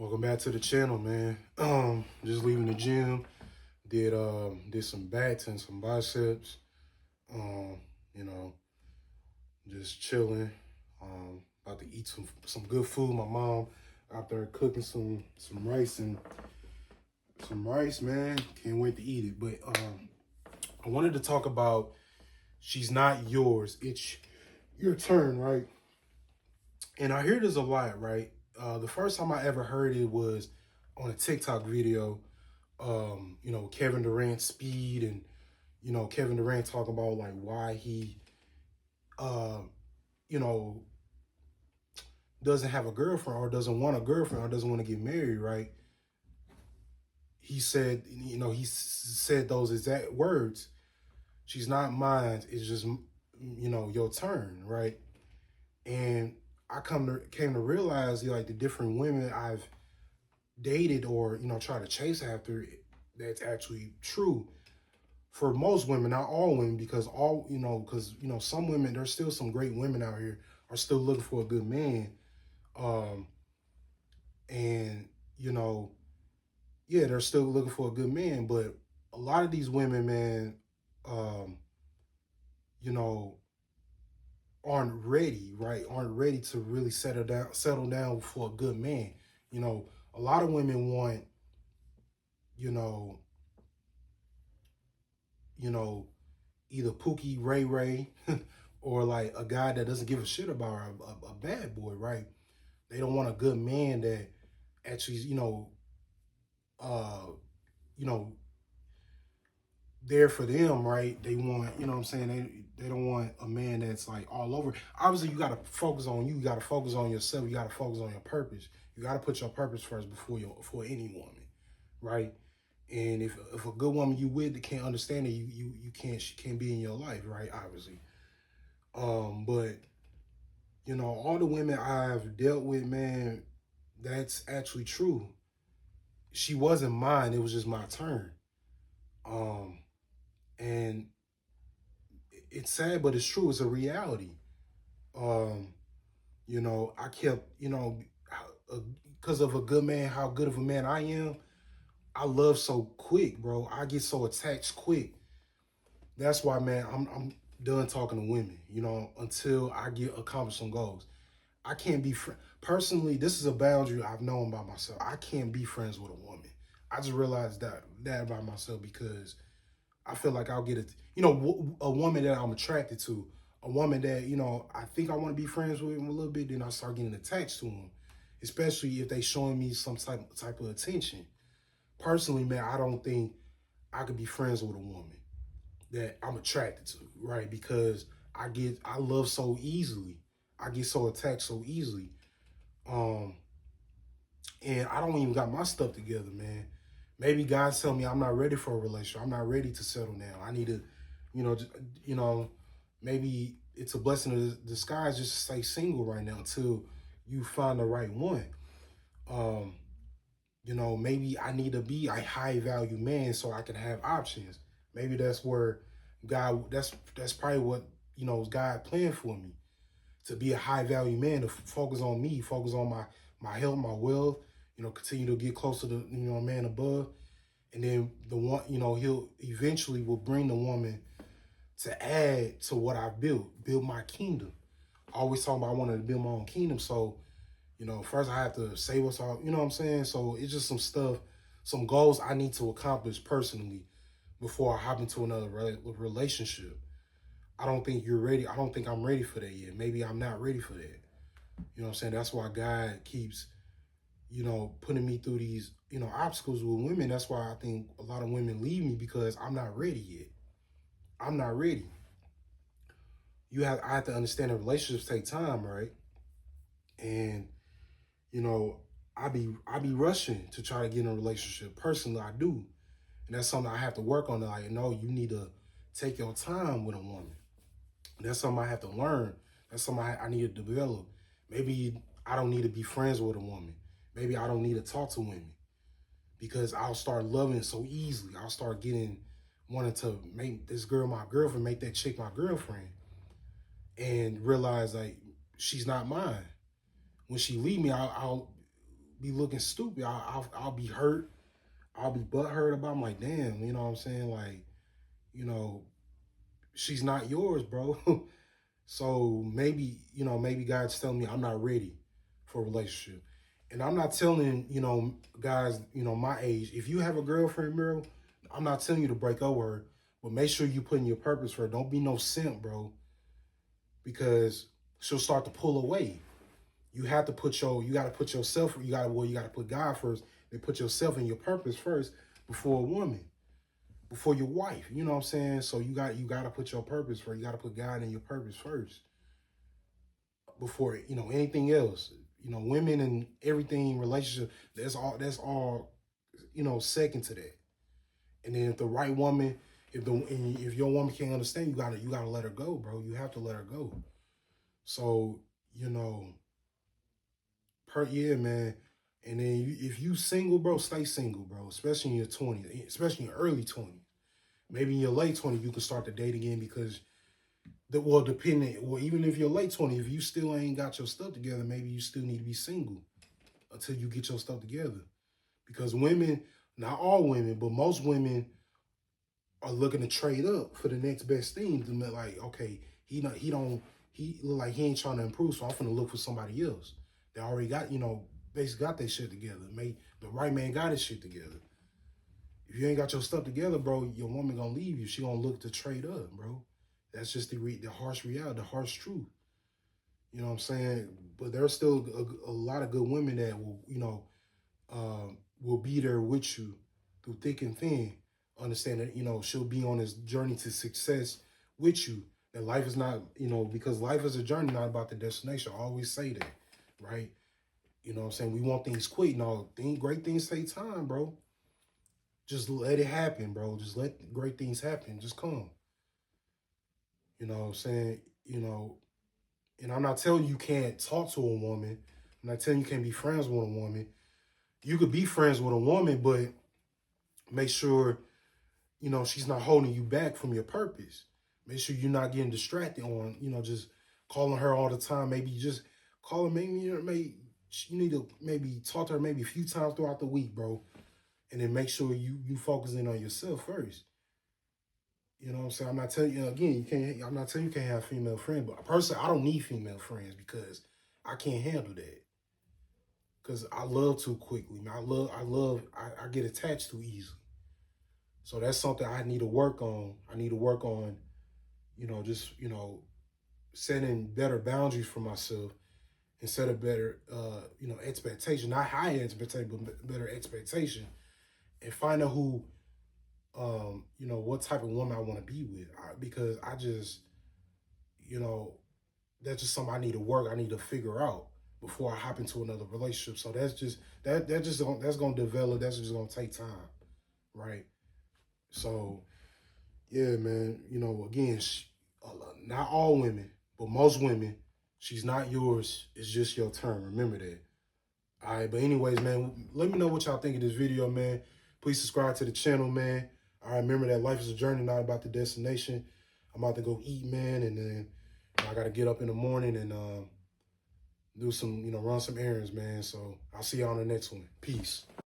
Welcome back to the channel, man. Just leaving the gym. Did some backs and some biceps. Um, you know, just chilling. About to eat some good food. My mom out there cooking some rice and some rice, man. Can't wait to eat it. But I wanted to talk about she's not yours. It's your turn, right? And I hear this a lot, right? The first time I ever heard it was on a TikTok video. Kevin Durant's speed and Kevin Durant talking about like why he uh, you know, doesn't have a girlfriend or doesn't want a girlfriend or doesn't want to get married, right? He said, he said those exact words. She's not mine. It's just, your turn, right? And I came to realize like the different women I've dated or try to chase after, that's actually true for most women, not all women, because some women, there's still some great women out here are still looking for a good man. um and yeah, they're still looking for a good man, but a lot of these women, man, um you know aren't ready, right? Aren't ready to really settle down for a good man. A lot of women want, you know you know either Pookie Ray Ray or like a guy that doesn't give a shit about her, a bad boy, right? They don't want a good man that actually, uh, you know, there for them, right? They want, you know what I'm saying? They don't want a man that's like all over. Obviously, you gotta focus on you, you gotta focus on yourself, you gotta focus on your purpose. You gotta put your purpose first before any woman, right? And if a good woman you with that can't understand it, you can't she can't be in your life, right? Obviously. But all the women I've dealt with, man, that's actually true. She wasn't mine, it was just my turn. Um, and it's sad, but it's true. It's a reality. Um, I kept, because of a good man, how good of a man I am, I love so quick, bro. I get so attached quick. That's why, man, I'm done talking to women, until I get accomplish some goals. I can't be personally. This is a boundary I've known by myself. I can't be friends with a woman. I just realized that about myself because I feel like I'll get a woman that I'm attracted to, a woman that I think I want to be friends with him a little bit. Then I start getting attached to him, especially if they showing me some type of attention. Personally, man, I don't think I could be friends with a woman that I'm attracted to, right? Because I love so easily. I get so attached so easily. Um, and I don't even got my stuff together, man. Maybe God tell me I'm not ready for a relationship. I'm not ready to settle down. I need to, you know, you know, maybe it's a blessing of disguise just to stay single right now until you find the right one. Um, maybe I need to be a high value man so I can have options. Maybe that's where that's probably what God planned for me, to be a high value man, to focus on me, focus on my health, my wealth, continue to get closer to a man above, and then the one, he'll eventually will bring the woman to add to what I've build my kingdom. I always talking about I wanted to build my own kingdom, so first I have to save us all. You know what I'm saying? So it's just some stuff, some goals I need to accomplish personally before I hop into another relationship. I don't think you're ready. I don't think I'm ready for that yet. Maybe I'm not ready for that. You know what I'm saying? That's why God keeps, putting me through these, obstacles with women. That's why I think a lot of women leave me because I'm not ready yet. I'm not ready. I have to understand that relationships take time, right? And, you know, I be rushing to try to get in a relationship. Personally, I do. And that's something I have to work on. Like, no, you need to take your time with a woman. That's something I have to learn. That's something I need to develop. Maybe I don't need to be friends with a woman. Maybe I don't need to talk to women because I'll start loving so easily. I'll start wanting to make this girl my girlfriend, make that chick my girlfriend, and realize like she's not mine. When she leave me, I'll be looking stupid. I'll be hurt. I'll be butthurt about. I'm like, damn, you know what I'm saying? Like, you know, she's not yours, bro. So maybe, you know, maybe God's telling me I'm not ready for a relationship. And I'm not telling, you know, guys, you know, my age, if you have a girlfriend, Miro, I'm not telling you to break up with her, but make sure you put in your purpose for her. Don't be no simp, bro, because she'll start to pull away. You have to put you got to put yourself, you got to put God first and put yourself and your purpose first before a woman, before your wife. You know what I'm saying? So you got to put your purpose first. You got to put God and your purpose first before, you know, anything else. You know, women and everything, relationship, that's all, you know, second to that. And then if the right woman, if your woman can't understand, you gotta let her go, bro. You have to let her go. So, you know, yeah, man. And then if you single, bro, stay single, bro. Especially in your 20s, especially in your early 20s. Maybe in your late 20s, you can start to date again because even if you're late 20, if you still ain't got your stuff together, maybe you still need to be single until you get your stuff together. Because women, not all women, but most women are looking to trade up for the next best thing. To be like, okay, he look like he ain't trying to improve, so I'm gonna look for somebody else. They already got, you know, basically got their shit together. The right man got his shit together. If you ain't got your stuff together, bro, your woman gonna leave you. She gonna look to trade up, bro. That's just the harsh reality, the harsh truth. You know what I'm saying? But there's still a lot of good women that will, you know, will be there with you through thick and thin. Understand that, you know, she'll be on this journey to success with you. That life is not, you know, because life is a journey, not about the destination. I always say that, right? You know what I'm saying? We want things quick. No, great things take time, bro. Just let it happen, bro. Just let great things happen. Just come. You know what I'm saying? You know, and I'm not telling you can't talk to a woman. I'm not telling you can't be friends with a woman. You could be friends with a woman, but make sure, you know, she's not holding you back from your purpose. Make sure you're not getting distracted on, you know, just calling her all the time. Maybe just call her, maybe you need to maybe talk to her maybe a few times throughout the week, bro. And then make sure you focus in on yourself first. You know what I'm saying? I'm not telling you, again, I'm not telling you can't have female friends, but personally, I don't need female friends because I can't handle that. Because I love too quickly. I get attached too easily. So that's something I need to work on. I need to work on, you know, just, you know, setting better boundaries for myself and set a better, you know, expectation, not high expectation, but better expectation, and find out who, you know, what type of woman I want to be with. Because I just, you know, that's just something I need to work. I need to figure out before I hop into another relationship. So that's just that's gonna develop. That's just gonna take time, right? So yeah, man. You know, again, not all women, but most women, she's not yours. It's just your turn. Remember that. All right, but anyways, man, let me know what y'all think of this video, man. Please subscribe to the channel, man. All right, remember that life is a journey, not about the destination. I'm about to go eat, man, and then I got to get up in the morning and do some, you know, run some errands, man. So I'll see y'all on the next one. Peace.